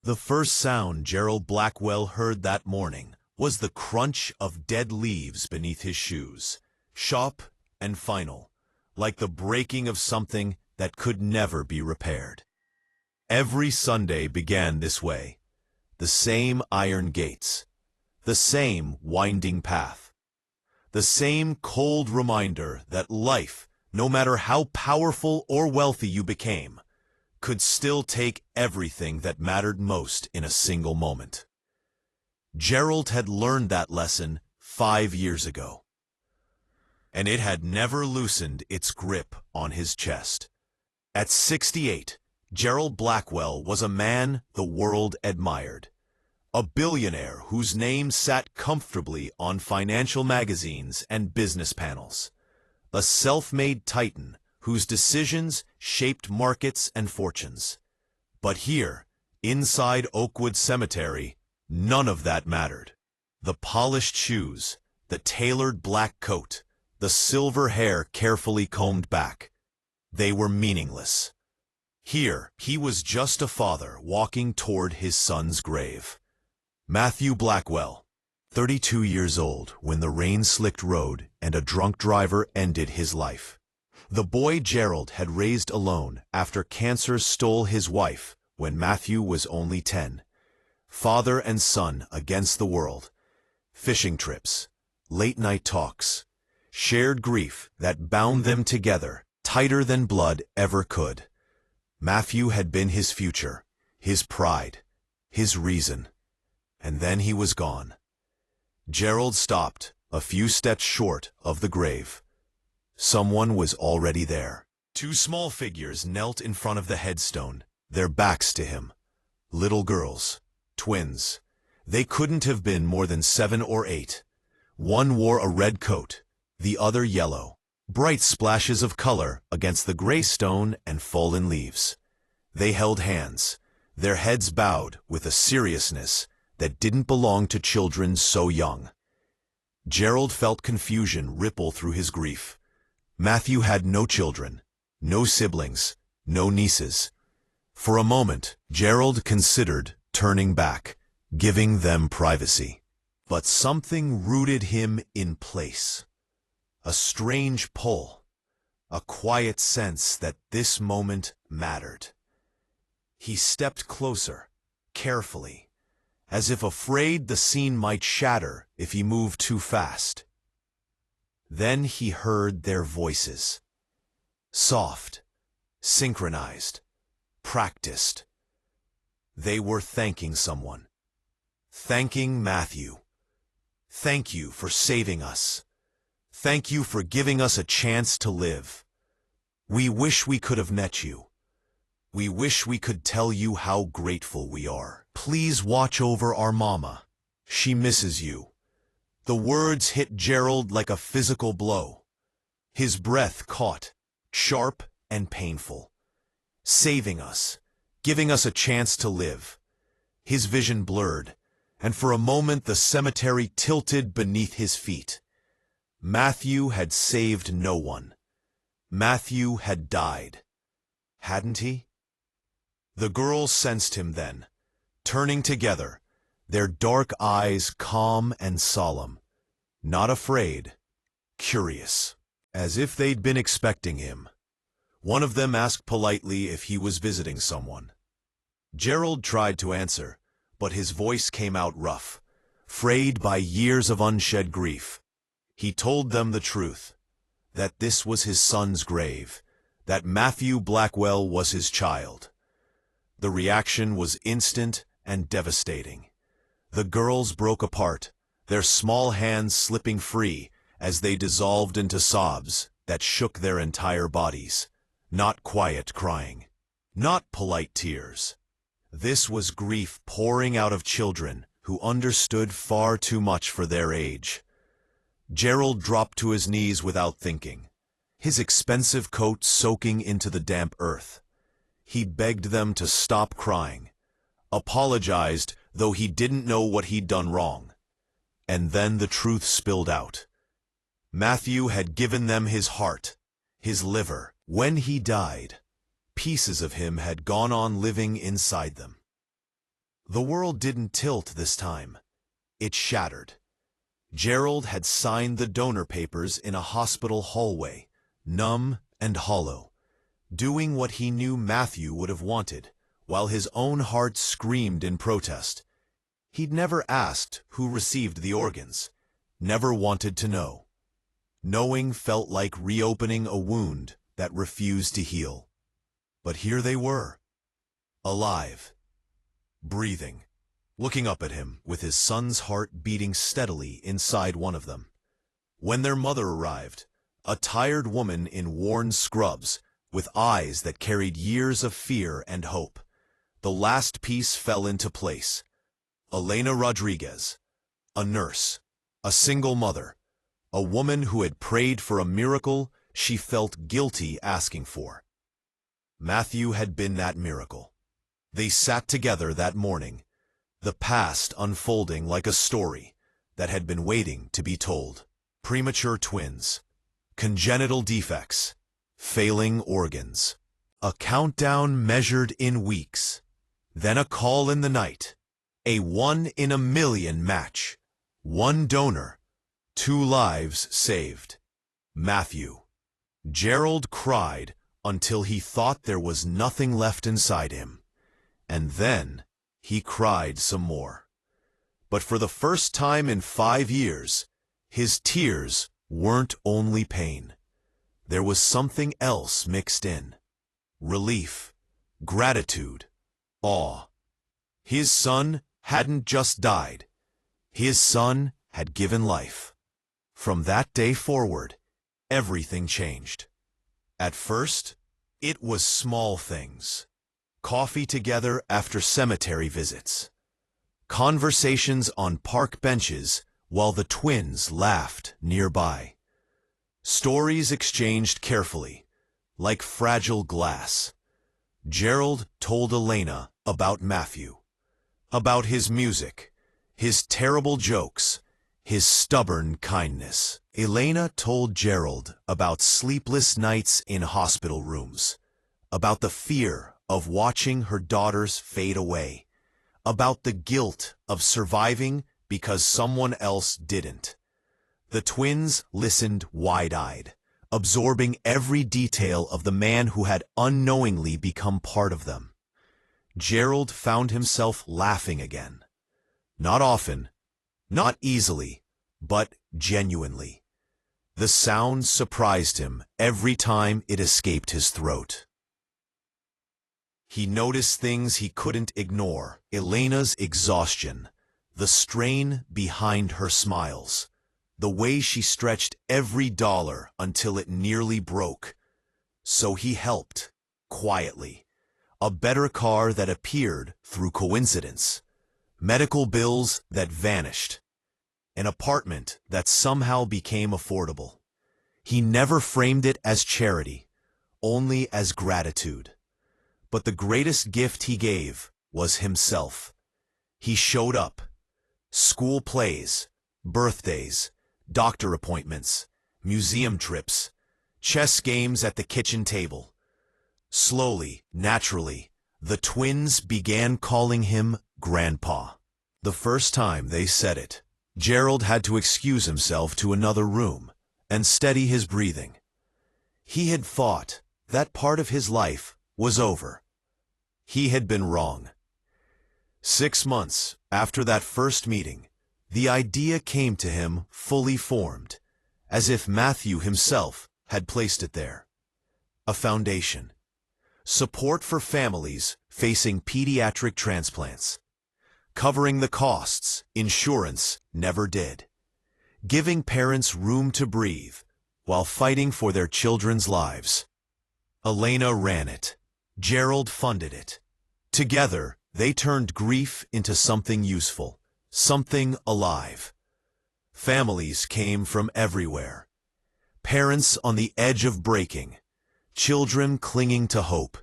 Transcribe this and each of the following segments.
The first sound Gerald Blackwell heard that morning was the crunch of dead leaves beneath his shoes, sharp and final, like the breaking of something that could never be repaired. Every Sunday began this way, the same iron gates, the same winding path, the same cold reminder that life, no matter how powerful or wealthy you became, could still take everything that mattered most in a single moment. Gerald had learned that lesson 5 years ago, and it had never loosened its grip on his chest. At 68, Gerald Blackwell was a man the world admired, a billionaire whose name sat comfortably on financial magazines and business panels, a self-made titan whose decisions shaped markets and fortunes. But here, inside Oakwood Cemetery, none of that mattered. The polished shoes, the tailored black coat, the silver hair carefully combed back, they were meaningless. Here, he was just a father walking toward his son's grave. Matthew Blackwell, 32 years old when the rain-slicked road and a drunk driver ended his life. The boy Gerald had raised alone after cancer stole his wife when Matthew was only 10. Father and son against the world. Fishing trips, late-night talks, shared grief that bound them together tighter than blood ever could. Matthew had been his future, his pride, his reason. And then he was gone. Gerald stopped a few steps short of the grave. Someone was already there. 2 small figures knelt in front of the headstone, their backs to him. Little girls, twins. They couldn't have been more than 7 or 8. One wore a red coat, the other yellow. Bright splashes of color against the gray stone and fallen leaves. They held hands, their heads bowed with a seriousness that didn't belong to children so young. Gerald felt confusion ripple through his grief. Matthew had no children, no siblings, no nieces. For a moment, Gerald considered turning back, giving them privacy. But something rooted him in place. A strange pull, a quiet sense that this moment mattered. He stepped closer, carefully, as if afraid the scene might shatter if he moved too fast. Then he heard their voices. Soft, synchronized, practiced. They were thanking someone. Thanking Matthew. Thank you for saving us. Thank you for giving us a chance to live. We wish we could have met you. We wish we could tell you how grateful we are. Please watch over our mama. She misses you. The words hit Gerald like a physical blow. His breath caught, sharp and painful. Saving us, giving us a chance to live. His vision blurred, and for a moment the cemetery tilted beneath his feet. Matthew had saved no one. Matthew had died. Hadn't he? The girls sensed him then, turning together, their dark eyes calm and solemn, not afraid, curious, as if they'd been expecting him. One of them asked politely if he was visiting someone. Gerald tried to answer, but his voice came out rough, frayed by years of unshed grief. He told them the truth, that this was his son's grave, that Matthew Blackwell was his child. The reaction was instant and devastating. The girls broke apart, their small hands slipping free as they dissolved into sobs that shook their entire bodies. Not quiet crying, not polite tears. This was grief pouring out of children who understood far too much for their age. Gerald dropped to his knees without thinking, his expensive coat soaking into the damp earth. He begged them to stop crying, apologized though he didn't know what he'd done wrong. And then the truth spilled out. Matthew had given them his heart, his liver. When he died, pieces of him had gone on living inside them. The world didn't tilt this time. It shattered. Gerald had signed the donor papers in a hospital hallway, numb and hollow, doing what he knew Matthew would have wanted, while his own heart screamed in protest. He'd never asked who received the organs, never wanted to know. Knowing felt like reopening a wound that refused to heal. But here they were, alive, breathing, looking up at him with his son's heart beating steadily inside one of them. When their mother arrived, a tired woman in worn scrubs, with eyes that carried years of fear and hope, the last piece fell into place. Elena Rodriguez, a nurse, a single mother, a woman who had prayed for a miracle she felt guilty asking for. Matthew had been that miracle. They sat together that morning, the past unfolding like a story that had been waiting to be told. Premature twins, congenital defects, failing organs. A countdown measured in weeks, then a call in the night. A 1-in-a-million match. One donor, 2 lives saved. Matthew. Gerald cried until he thought there was nothing left inside him. And then he cried some more. But for the first time in 5 years, his tears weren't only pain. There was something else mixed in. Relief, gratitude, awe. His son hadn't just died. His son had given life. From that day forward, everything changed. At first, it was small things. Coffee together after cemetery visits. Conversations on park benches while the twins laughed nearby. Stories exchanged carefully, like fragile glass. Gerald told Elena about Matthew, about his music, his terrible jokes, his stubborn kindness. Elena told Gerald about sleepless nights in hospital rooms, about the fear of watching her daughters fade away, about the guilt of surviving because someone else didn't. The twins listened wide-eyed, absorbing every detail of the man who had unknowingly become part of them. Gerald found himself laughing again. Not often, not easily, but genuinely. The sound surprised him every time it escaped his throat. He noticed things he couldn't ignore: Elena's exhaustion, the strain behind her smiles, the way she stretched every dollar until it nearly broke. So he helped, quietly. A better car that appeared through coincidence. Medical bills that vanished. An apartment that somehow became affordable. He never framed it as charity, only as gratitude. But the greatest gift he gave was himself. He showed up. School plays, birthdays, doctor appointments, museum trips, chess games at the kitchen table. Slowly, naturally, the twins began calling him Grandpa. The first time they said it, Gerald had to excuse himself to another room and steady his breathing. He had thought that part of his life was over. He had been wrong. 6 months after that first meeting, the idea came to him fully formed, as if Matthew himself had placed it there. A foundation. Support for families facing pediatric transplants. Covering the costs insurance never did. Giving parents room to breathe while fighting for their children's lives. Elena ran it. Gerald funded it. Together, they turned grief into something useful, something alive. Families came from everywhere. Parents on the edge of breaking. Children clinging to hope.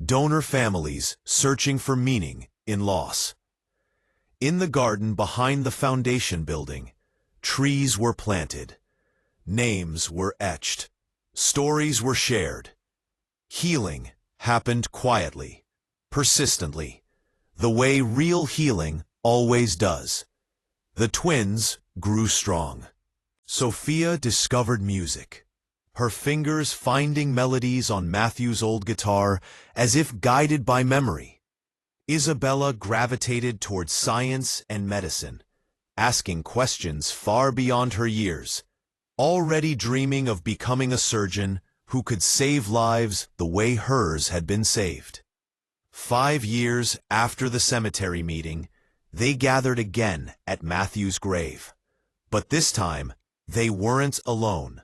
Donor families searching for meaning in loss. In the garden behind the foundation building, trees were planted. Names were etched. Stories were shared. Healing happened quietly, persistently. the way real healing always does. The twins grew strong. Sophia discovered music, her fingers finding melodies on Matthew's old guitar as if guided by memory. Isabella gravitated towards science and medicine, asking questions far beyond her years, already dreaming of becoming a surgeon who could save lives the way hers had been saved. 5 years after the cemetery meeting, they gathered again at Matthew's grave. But this time, they weren't alone.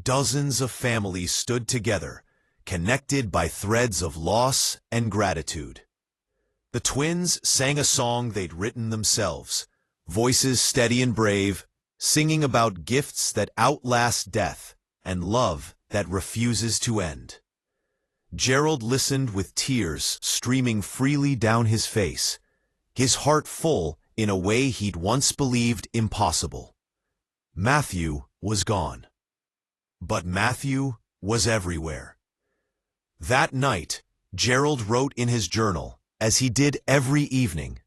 Dozens of families stood together, connected by threads of loss and gratitude. The twins sang a song they'd written themselves, voices steady and brave, singing about gifts that outlast death and love that refuses to end. Gerald listened with tears streaming freely down his face, his heart full in a way he'd once believed impossible. Matthew was gone. But Matthew was everywhere. That night, Gerald wrote in his journal, as he did every evening.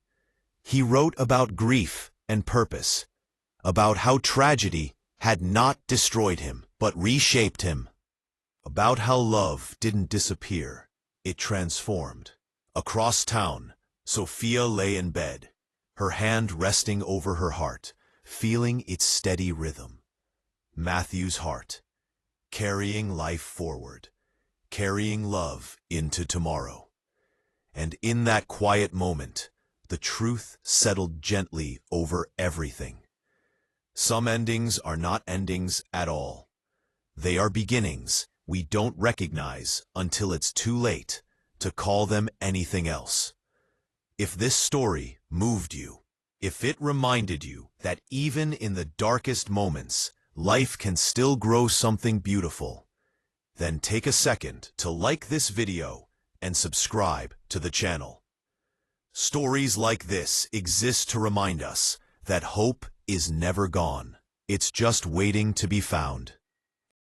He wrote about grief and purpose, about how tragedy had not destroyed him, but reshaped him, about how love didn't disappear, it transformed. Across town, Sophia lay in bed, her hand resting over her heart, feeling its steady rhythm. Matthew's heart, carrying life forward, carrying love into tomorrow. And in that quiet moment, the truth settled gently over everything. Some endings are not endings at all. They are beginnings we don't recognize until it's too late to call them anything else. If this story moved you, if it reminded you that even in the darkest moments, life can still grow something beautiful, then take a second to like this video and subscribe to the channel. Stories like this exist to remind us that hope is never gone. It's just waiting to be found.